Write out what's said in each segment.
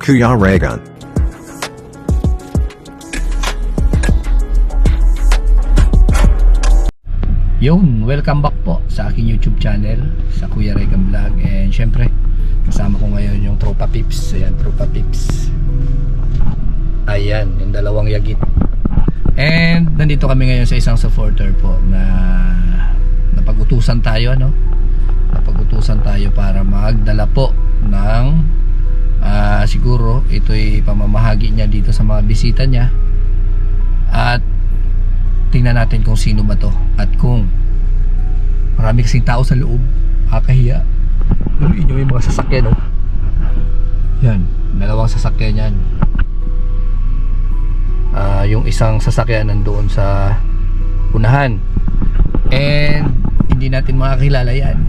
Kuya Reagan. Yun, welcome back po sa aking YouTube channel, sa Kuya Reagan Vlog. And syempre, kasama ko ngayon yung Tropa Pips. Ayan, Tropa Pips. Ayan, yung dalawang yagit. And nandito kami ngayon sa isang supporter po na napag-utusan tayo, ano? Napag-utusan tayo para magdala po ng siguro ito'y pamamahagi niya dito sa mga bisita niya. At tingnan natin kung sino ba to at kung marami kasing tao sa loob, kakahiya. Lumiin nyo yung mga sasakyan, oh. Yan, dalawang sasakyan yan. Yung isang sasakyan nandoon sa unahan, and hindi natin makakilala yan.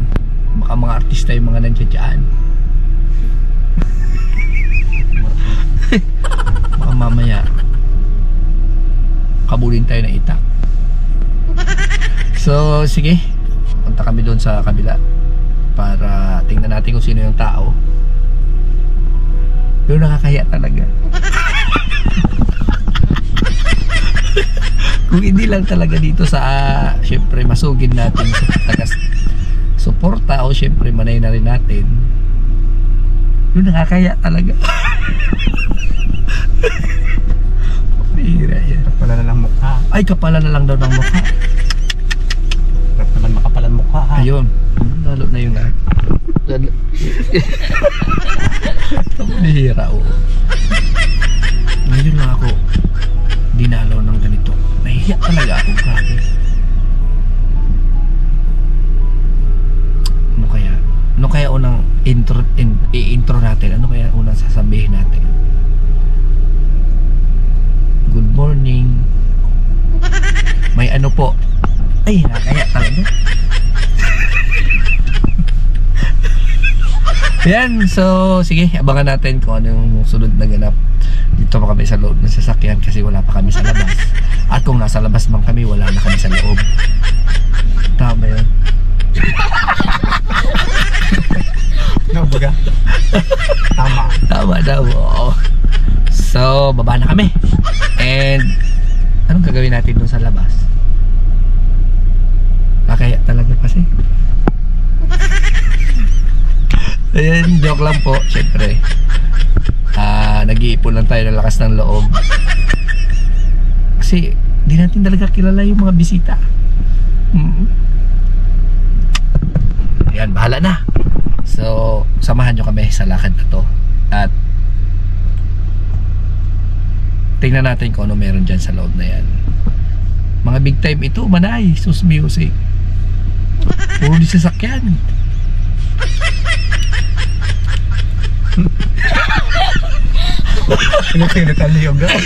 Baka mga artista yung mga nandiyan dyan. Baka mamaya kabulin tayo ng itak. So sige, punta kami doon sa kabila para tingnan natin kung sino yung tao. Yung nakakahiya talaga. Kung hindi lang talaga dito sa syempre masugid natin sa tagas suporta, o syempre manay na rin natin, yung nakakahiya talaga. Bihira yan. Kapala na lang mukha. Ay, kapala na lang daw ng mukha. Sarap naman makapalan mukha, ha? Ayun, lalo na yung bihira, oo. Ngayon lang ako dinalaw ng ganito. Nahihiya talaga ako, grabe. Ano kaya unang i-intro natin? Ano kaya unang sasabihin natin? Good morning. May ano po? Ay, nakakaya talaga. Yan, so sige, abangan natin kung ano yung sunod na ganap. Dito pa kami sa loob ng sasakyan kasi wala pa kami sa labas. At kung nasa labas man kami, wala na kami sa loob. Tama yun. No, baga. Tama. Tama daw, oo. So, baba na kami. And anong gagawin natin dun sa labas? Kaya talaga kasi. Ayan, joke lang po. Siyempre, nag-iipon lang tayo ng lakas ng loob. Kasi di natin talaga kilala yung mga bisita. Ayan, bahala na. So, samahan nyo kami sa lakad na to. At tingnan natin kung ano meron dyan sa loob na yan. Mga big time ito, manay, sus music. Puro di sasakyan. Tinataliog ako.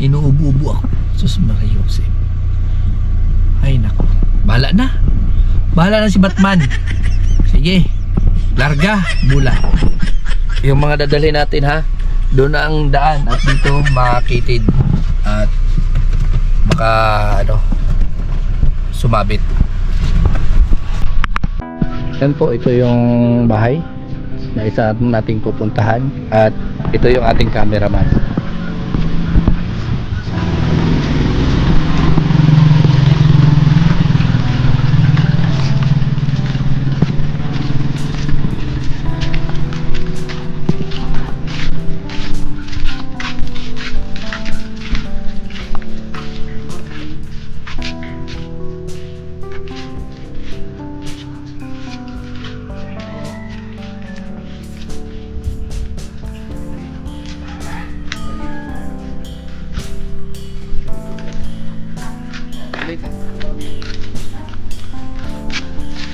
Inuubo-ubo ako. Sus Mariosep. Ay nako, bahala na. Bahala na si Batman. Sige, larga, bula. Yung mga dadalhin natin, ha, doon na ang daan at dito makakitid at baka ano, sumabit. Yan po, ito yung bahay na isa nating pupuntahan at ito yung ating cameraman.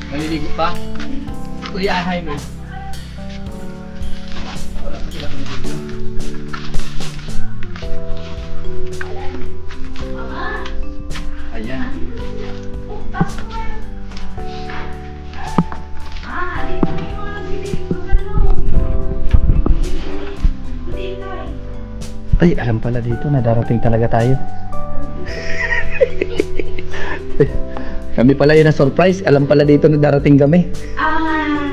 Maliligo pa? Kuya, hi mo. Wala pa sila maliligo. Ayan. Ay, alam pala dito na darating talaga tayo. Kami pala yun na surprise. Alam pala dito na darating kami.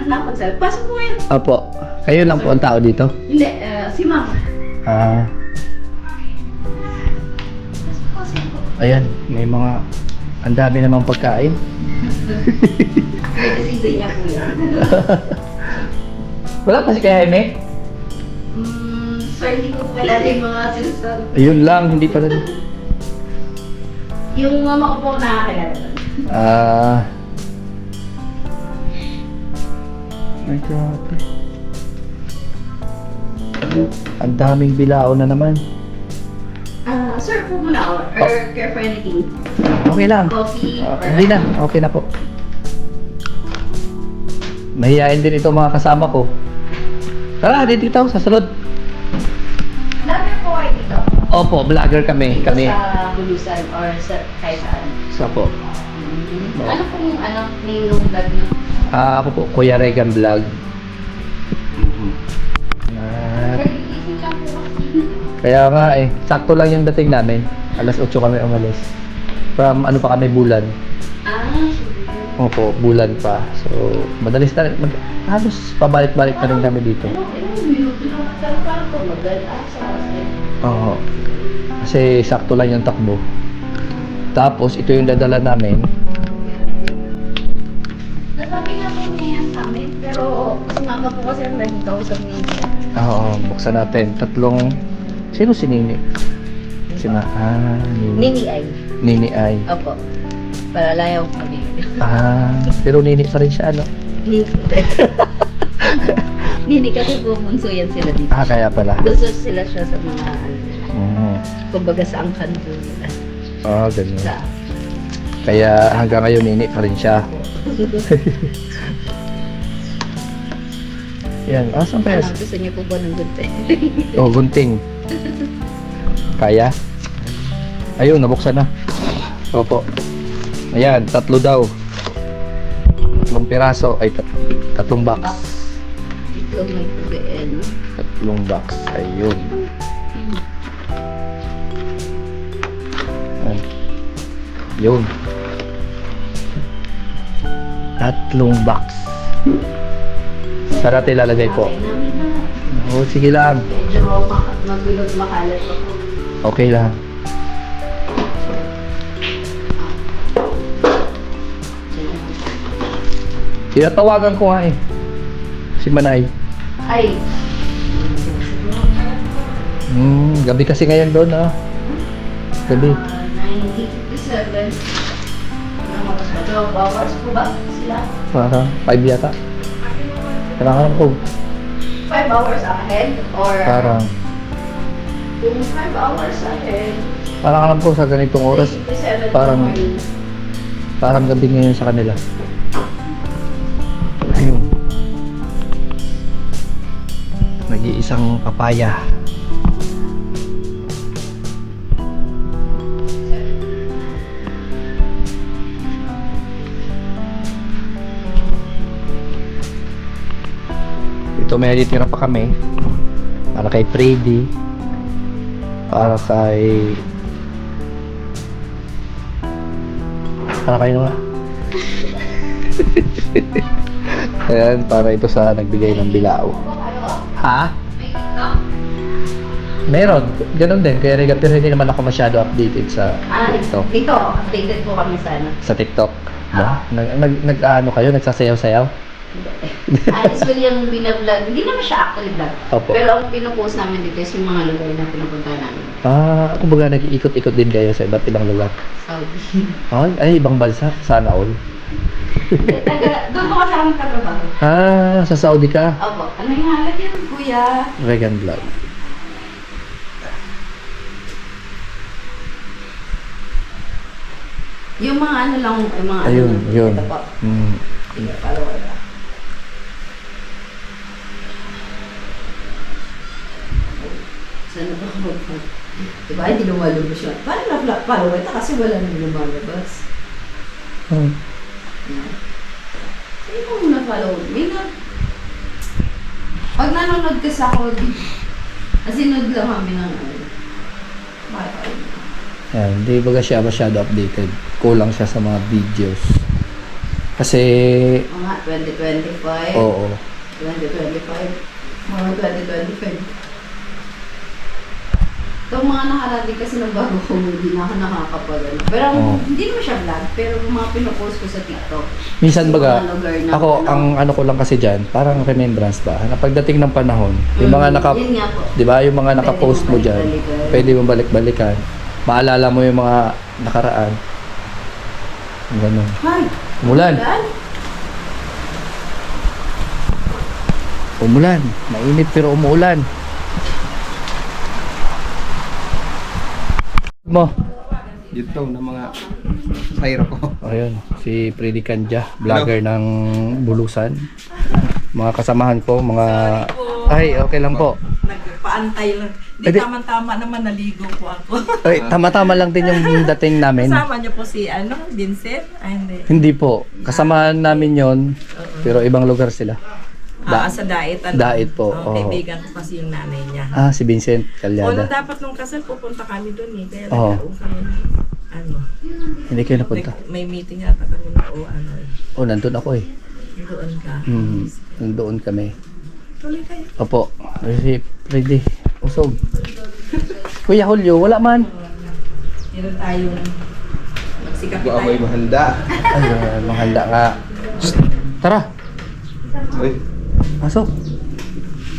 napunta. Pasok mo yan. Opo. Kayo lang po ang tao dito? Hindi, si Ma'am. Ah, ayan. May mga... Ang dami namang pagkain. Kasi hindi niya po yan. Wala pa si Kaya Eme? Sir, hindi ko pala yung mga sinasabi. Ayun lang, hindi pala. Yung mama ko po nakakilala. Ah... Ay, grabe. Ang daming bilao na naman. Sir, po muna ako. Or care for anything. Okay lang. Coffee. or... Hindi na, okay na po. Mahihain din ito mga kasama ko. Tara, dito sa sunod. Dami po kayo dito. Opo, vlogger kami. Dito Kami. sa Bulusan or sa kahit saan. Sa po. Ano pong name ng vlog niyo? Ako po, Kuya Regan Vlog. At, Easy lang po kasi. kaya nga sakto lang yung dating namin. Alas 8 kami umalis. From ano pa kami, Bulan. Sige. Opo, Bulan pa. So, madalis na, halos pabalik-balik na rin kami dito. Ilang minuto lang. Pero parang tumagal. Sa oras. Oo. Kasi sakto lang yung takbo. Tapos, ito yung dadala namin. Nasabi nga po niya yan sa amin. Pero sumama po kasi ang naging kausap niya. Oo, buksan natin. Tatlong... Sino si Nini? Nini. Nini ay. Nini ay. Opo. Palalayaw kami. Pero Nini pa rin siya, ano? Nini. Nini kasi bumunso yan sila dito. Kaya pala. Gusto sila siya sa mga kumbaga sa angkan po nila. Ganun. Sa Kaya hanggang ngayon Nini pa rin siya. Yan. Saan kaya? gusto niyo po ba ng gunte? Gunting. Kaya? Ayun, nabuksan na. Opo. Ayan, 3 daw. 3 piraso. Ay, 3 box. Ito may PBN. 3 box. Ayun. Ayan. Yun. 3 box. Saan natin ilalagay po? Okay namin na. Sige lang. Medyo mabilog makalat pa po. Okay lang. Tinatawagan ko nga si Manay. Ay. Gabi kasi ngayon doon, Gabi. 9:57. Hours po ba sila? Parang 5 yata. Kailangan ko. 5 hours ahead? Or Parang. kung 5 hours ahead, Parang alam ko sa ganitong oras. 9:57 Parang- morning. Parang gabi ngayon sa kanila. Ayun. Nag-iisang papaya. Ito may titira pa kami. Para kay Freddy. Para kay... Para kayo nga. Ayan, para ito sa nagbigay ng bilao. Ha? Meron. Ganon din. Kaya pero hindi naman ako masyado updated sa TikTok. Dito, updated po kami sana. Sa TikTok. Ba? Nag-ano kayo? Nagsasayaw-sayaw? Usually yung binablog, hindi naman siya actually vlog. Opo. Pero ang pinupost namin dito is yung mga lugar na pinupunta namin. Kumbaga nag-iikot-ikot din kayo sa iba't ibang lugar. Saudi. Ay, ibang bansa. Sana all. Doon ko kasi ako nagtatrabaho. Sa Saudi ka? Opo. Ano yung halat yan, kuya? Vegan vlog. Yung mga ano lang, yung mga Ayun, ano. yun. Ito po. Sige, follow na. Sana ba ako? Diba, hindi lumalabas yun. Paano na-follow ito kasi wala nang lumalabas. Hindi ko muna follow. May na... Pag nanonood ka sa ako, asinod lang kami ng ano. Bakit ako? Hindi baga siya masyado updated. Kulang siya sa mga videos. Kasi, Mga 2025. oo. 2025. Mga 2025. Itong mga nakaraan din kasi nung bago ko, hindi na ako nakakapagano. Pero Oo. hindi naman siya vlog, pero mga pinopost ko sa TikTok. Minsan baga, Mga lugar na ako, ang ano ko lang kasi dyan, parang remembrance ba, na pagdating ng panahon, yung mga Yun nga po. di ba, yung mga nakapost mo dyan, balik-balikan. pwede mo balik-balikan, maalala mo yung mga nakaraan. Ganun. Hi! Umulan. Ulan? Umulan. Mainit pero umuulan. Mo. Dito ng mga sayro ko. Ayun, si Freddy Canja, vlogger ng Bulusan. Mga kasamahan ko, mga... Ay, okay lang po. Nagpaantay lang. Di Edi- tama-tama naman naligo po ako. Ay, tama-tama lang din yung dating namin. Kasama niyo po si Vincent? Ay, hindi. Hindi po. Kasamahan namin yon, pero ibang lugar sila. Sa Dait. Dait po, Oh, oo. kaibigan ko kasi yung nanay niya. Ah, si Vincent O, Calyada. dapat nung kasal pupunta kami doon eh. Kaya Oo. nagkaroon kami ng Hindi kayo napunta. may meeting yata kami na eh. Oh, nandun ako eh. Doon ka. Nandoon kami. Tuloy kayo. Opo. Ay, si Freddy. Usog. Kuya Julio, wala man. Meron tayong magsikap Kung amoy tayo. mahanda. Ay, mahanda nga. Shh, tara. Uy, Pasok.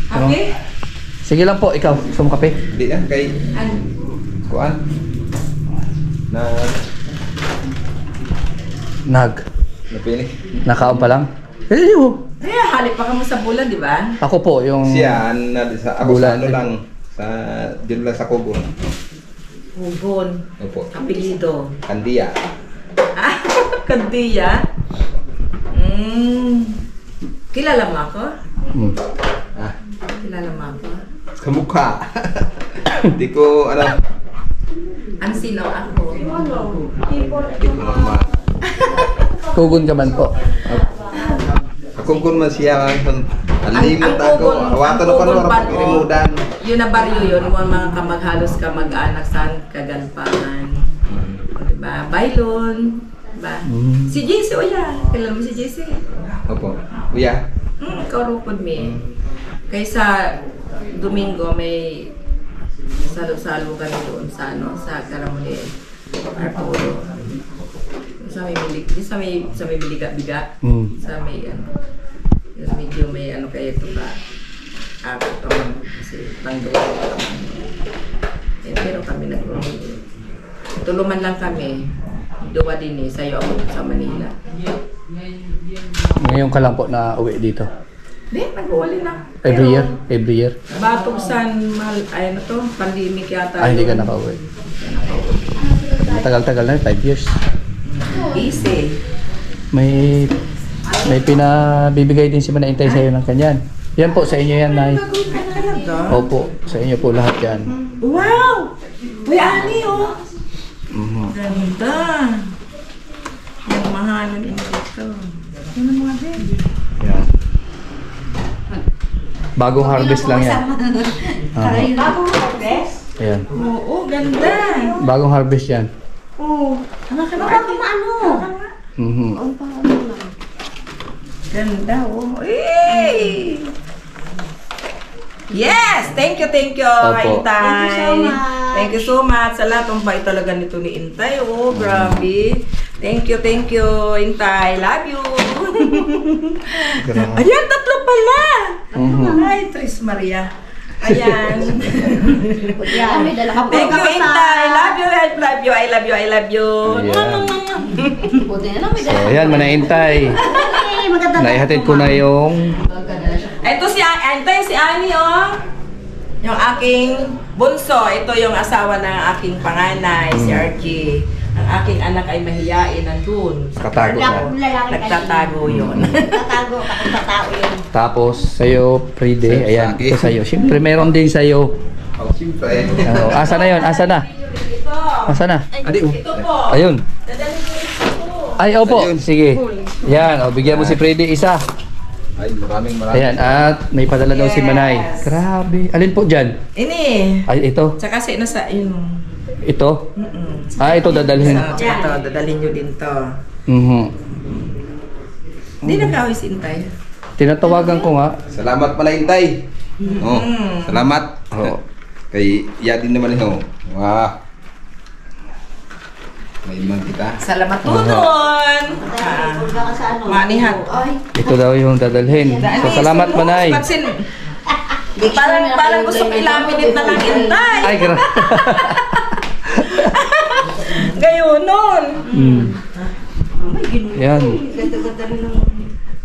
Okay? Sige lang po, ikaw. Gusto mo kape? di na kay kuan. Na napili. Nakaon pa lang? Eh, Kaya halip pa kamo sa bulan, di ba? ako po, yung... Siya na sa ako Bulan. sa ano lang sa diyan lang sa Kugon. Hugon. Opo. Apelido. Kandia. Ah, Kandiya? Kilala mo ako? Hmm. Ah, Kilala mo ako? sa mukha. Di ko ano, Ang sino ako? di ko naman. Kugon ka man po. Ako kun man siya alimot ako. Hawato na ang pa kugon no pa, kirimudan. Yun na baryo yun, mga kamaghalos ka mag-anak saan kaganpangan. Diba? Bailon. Diba? Si JC, o yan. Kilala mo si JC? Opo. Kuya. Karupod mi. Kaysa Domingo may salo-salo kami doon sa sa Karamuli Arpolo. Sa may biliga-biga. Sa may medyo may kayo ito ba? Ako pa man kasi tanggo. Pero kami tulungan lang kami. Duwa din sa'yo ako sa Manila. Ngayon ka lang po na uwi dito. Di, nag-uwali na. Every year? Every year? Batugsan, pandemic yata. Ah, hindi ka yun. nakauwi. Matagal-tagal na, 5 years. Easy. May pinabibigay din si Manaintay sa'yo ng kanyan. Yan po, sa inyo yan, Nay. Talaga? Opo, sa inyo po lahat yan. Wow! Uy, Ani, oh! Mhm. Ganda! Yung mahalan din dito. Yan ang mga din. Yan. Bagong harvest lang yan. Aha. Bagong harvest? Ayan. Oo, ganda! Bagong harvest yan. Oo. Baka maano? Mhm. Ganda, oh. Hey! Yes! Thank you, Opo. Intay. Thank you so much. Thank you so much. Sa lahat ng bait talaga nito ni Intay. Oh, grabe. Thank you, Intay. Love you. Ayan, tatlo pala. Mhm. Ay, Tris Maria. Ayan. Yan, may dala ka po. Thank you, Intay. Love you, I love you, I love you, I love you. Ayan. Buti na lang, may So, dala. ayan, Manaintay. Naihatid ko na yung... Maganda na siya. Ito si Antay, si Ani, oh. Yung aking bunso. Ito yung asawa ng aking panganay, si RG. Ang aking anak ay mahiyain nandun. Katago na. Nagtatago yun. Tatago, tatao yun. Tapos, sa'yo, Fride. Ayan, ito sa'yo. Siyempre, meron din sa'yo. Oh, siyempre. Ano, asa na yun? Asa na? Ito. Asa na? Adi. Ito po. Ayun. Dadalhin ko ito. Ay, opo. Ayun. Sige. Yan, o, bigyan mo si Fride isa. Ay, maraming. Ayan, at may padala daw si Manay. Grabe. Alin po dyan? Ini. Ay, ito. Tsaka kasi nasa yun. Ito. Ito dadalhin. Ito, dadalhin nyo din to. Mhm. Hindi na kahoy si Intay. Tinatawagan ko nga. Salamat pala, Intay. Oh, salamat. Oo. Kay Yadin naman ito. Wah. May man kita. Salamat tudon. Manihan. Ito daw yung dadalhin. So, salamat, Manay. Parang gusto ilaminate na lang Intay. Ay, Gayon nun. Yan.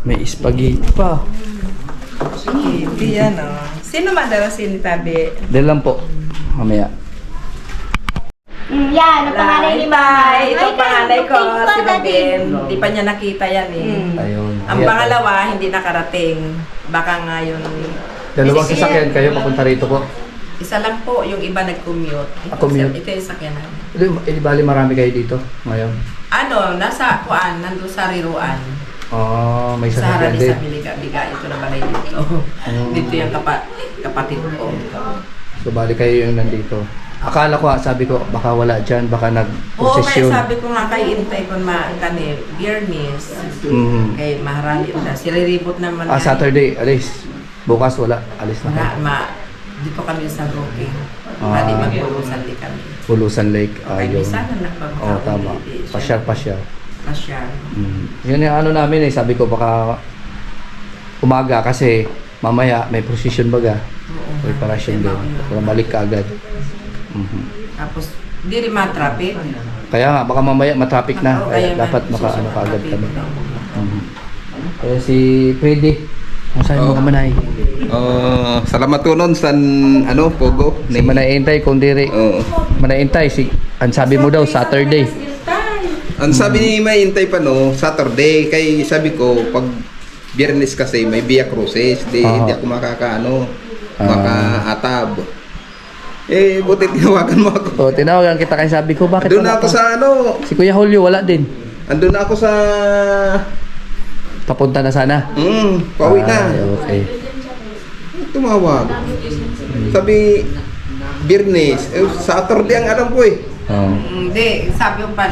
May spaghetti pa. Hindi yan Sino madarasin ni Tabi? Dahil lang po. Mamaya. Yan, ang pangalan ni Mama. Ito ang panganay ko, si Babin. Hindi pa niya nakita yan Ayun. Ang pangalawa, hindi nakarating. Baka nga yun. Dalawang sasakyan kayo papunta rito po. Isa lang po, yung iba nag-commute. Commute. Ito yung sakyan namin. Di bali marami kayo dito ngayon. Nasa kuan, nandun sa Riruan. Oh, may Sa sasakyan Harani din. sa Biliga-Biga, ito na balay dito. Dito yung kapatid ko. So bali kayo yung nandito. Akala ko, sabi ko, baka wala dyan, baka Oo, kaya nag-posesyon. sabi ko nga kay Intay kung Biyernes, kay maharami na. Siriribot naman Saturday, alis. Bukas wala, alis na kayo. Dito kami sa Roque. Ah. Pwede magpulusan din kami. Pulusan Lake, Kaya ayun. sana nagpapakauli. Oo, tama. Pasyar. Pasyar. Yun yung ano namin sabi ko baka umaga kasi mamaya may procession baga. Oo. Preparation din. Para balik ka agad. Tapos, di rin ma-traffic. Kaya nga, baka mamaya matraffic na. Oo, Kaya kaya dapat man, makaano ka agad kami. traffic. Kaya si Freddy, ang sa'yo mga manay. Salamat ko nun sa Pogo. Si Manay Intay, kung diri. Oo. Manay Intay, ang sabi mo daw, Saturday. Ang sabi ni May Intay pa Saturday. Kay sabi ko, pag Biyernes kasi may Via Cruces. Hindi ako makaatab. Buti tinawagan mo ako. O, tinawagan kita kaya sabi ko, bakit Andun wala na ako ka? sa Si Kuya Julio, wala din. andun na ako sa, Papunta na sana. pauwi na. Ay, okay. Tumawag. Sabi, Biyernes. Saturday ang alam ko Oh. Hindi, sabi ko pa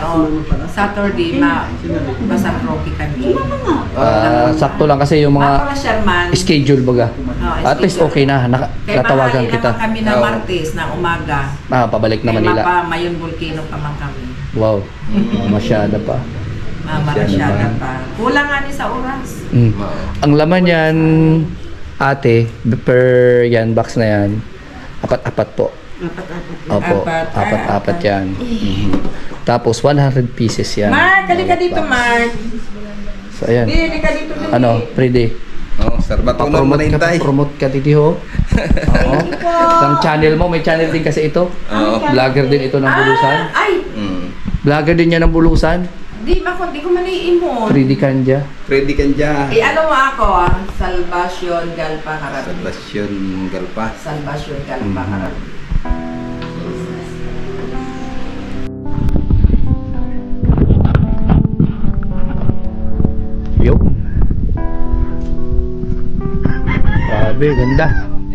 Saturday, basta Roque kami. Sakto lang kasi yung mga Para Sherman. schedule baga. At least okay na, Kaya natawagan mahali kita. naman kami na Martes ng umaga. Pabalik na Manila. Mayon Volcano pa man kami. Wow, masyada pa. Marasyada pa. Kulang nga ni sa oras. Ang laman yan, ate, per yan, box na yan, apat-apat po. Opo, apat-apat yan. Tapos 100 pieces yan. Mark, halika dito, Mark. So ayan. Halika dito. Freddy? Sarbat ko nun Pa-promote ka, Intay. promote ka dito ho. Oo. Ang channel mo, may channel din kasi ito. Oo. Vlogger din ito ng Bulusan. Ay, Vlogger din yan ng Bulusan. di ko maniimon. Freddy Kanja. Freddy Kanja. Ano mo ako, Salvacion Galpa Karab. Salvation Galpa. Salvacion Galpa Karab. Yun. Grabe, ganda.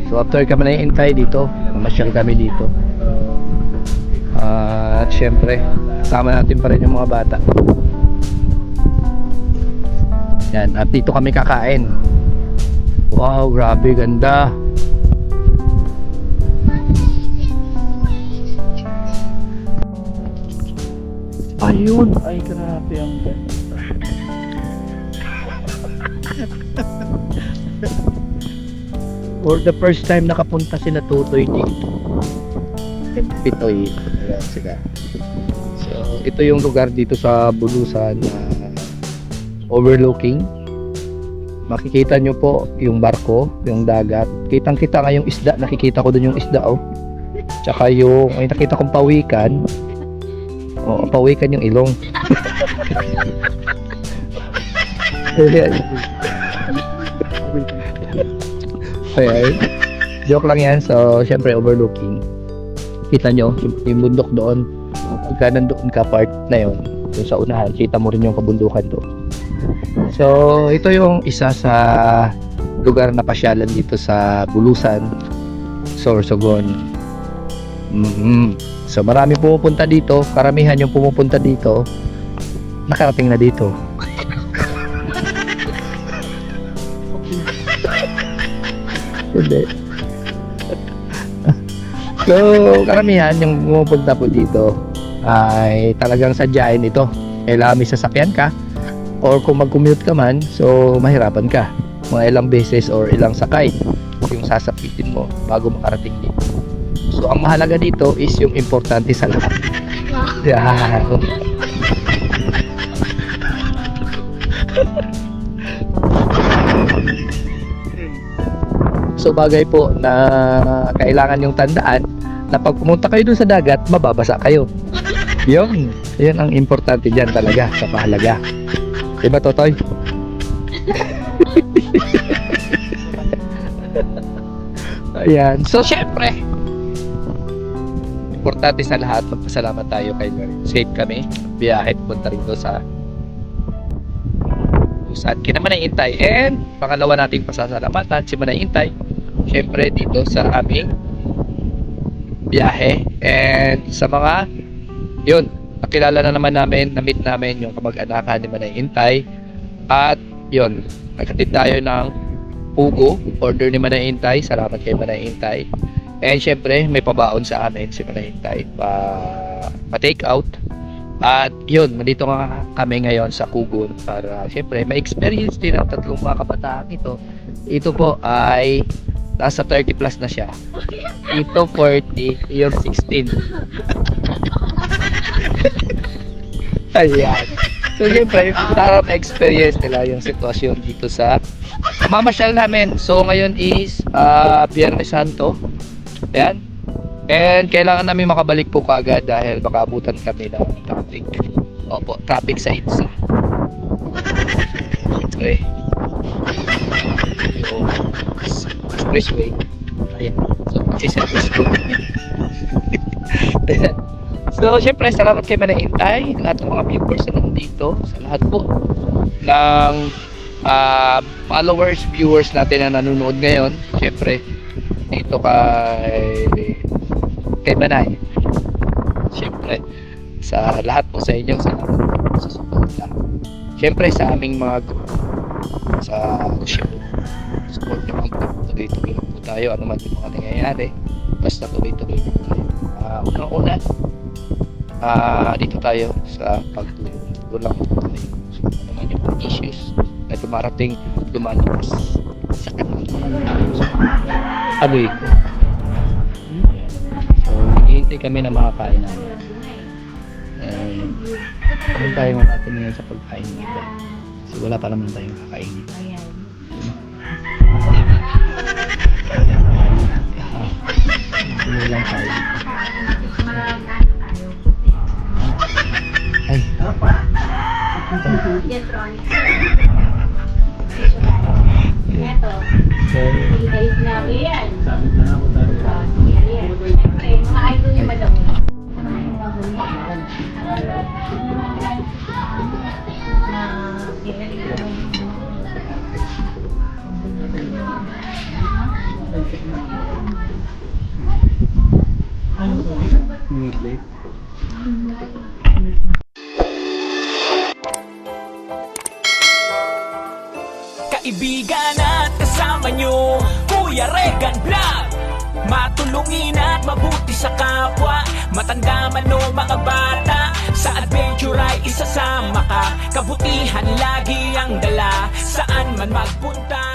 So after kami na-hintay dito, mamasyal kami dito. At syempre, kasama natin pa rin yung mga bata. Yan, at dito kami kakain. Wow, grabe, ganda. Ayun, ay grabe ang ganda. For the first time nakapunta sila Tutoy dito. Pitoy. Ayan sila. So, ito yung lugar dito sa Bulusan na overlooking. Makikita nyo po yung barko, yung dagat. Kitang-kita nga yung isda. Nakikita ko dun yung isda, oh. Tsaka yung, ay nakita kong pawikan. Oo, pawikan yung ilong. Ayan. Joke lang yan. So, syempre overlooking. Kita nyo, yung bundok doon. Pagka nandoon ka part na yun, yung sa unahan, kita mo rin yung kabundukan doon. So, ito yung isa sa lugar na pasyalan dito sa Bulusan, Sorsogon. So, marami pumupunta dito. Karamihan yung pumupunta dito, nakarating na dito. Hindi. So, karamihan yung pumupunta po dito ay talagang sadyain ito. Kailangan may sasakyan ka or kung mag-commute ka man, so mahirapan ka. Mga ilang beses or ilang sakay yung sasapitin mo bago makarating dito. So, ang mahalaga dito is yung importante sa lahat. Yeah. So bagay po na kailangan yung tandaan na pag pumunta kayo dun sa dagat, mababasa kayo. Yun ang importante dyan talaga sa mahalaga. Diba, Totoy? Ayan. So syempre, importante sa lahat, magpasalamat tayo kay Lord. Safe kami. Biyahe punta rin doon sa saan Manay Intay. And pangalawa nating pasasalamatan si Manay Intay, syempre dito sa aming biyahe. And sa mga yun, nakilala na naman namin, na-meet namin yung kamag-anakan ni Manay Intay. At yun, nagkatid tayo ng pugo, order ni Manay Intay. Salamat kay Manay Intay. And syempre may pabaon sa amin si Manay Intay pa-take out. At yun, nandito nga kami ngayon sa Kugon para syempre ma-experience din ang tatlong mga kabataan ito. Ito po ay nasa 30 plus na siya. Ito 40, yung 16. Ayan. So syempre, para ma-experience nila yung sitwasyon dito sa mamasyal namin. So ngayon is Biyernes Santo. Ayan. And kailangan namin makabalik po kaagad dahil baka abutan kami ng traffic. Opo, traffic sa EDSA. Okay. So, expressway. Ayan. So, expressway. Ayan. So, syempre, salamat kay Manay Intay, lahat ng mga viewers na nandito, sa lahat po ng followers, viewers natin na nanonood ngayon. Syempre, dito kay Manay. Siyempre, sa lahat po sa inyo, salamat po sa suporta. Siyempre, sa aming mga group, sa show, support naman po, tuloy-tuloy lang po tayo, ano man yung mga nangyayari, basta tuloy-tuloy lang tayo. Unang-una, dito tayo sa pagtulong. Tulong lang po tayo. So, ano man yung mga issues na dumarating, lumalabas sa kanila. Ano yun? Hihintay kami na makakain namin. Ano tayo natin ngayon sa pagkain dito? Kasi wala pa naman tayong kakainin. Ano lang tayo? Ay. Ito. Ayos na ako yan. Sabi na ako tayo. Siyempre, mga idol niya madami. Kaibigan at kasama nyo, Kuya Regan Vlog. Matulungin at mabuti sa kapwa, matanda man o mga bata. Sa adventure ay isasama ka, kabutihan lagi ang dala. Saan man magpunta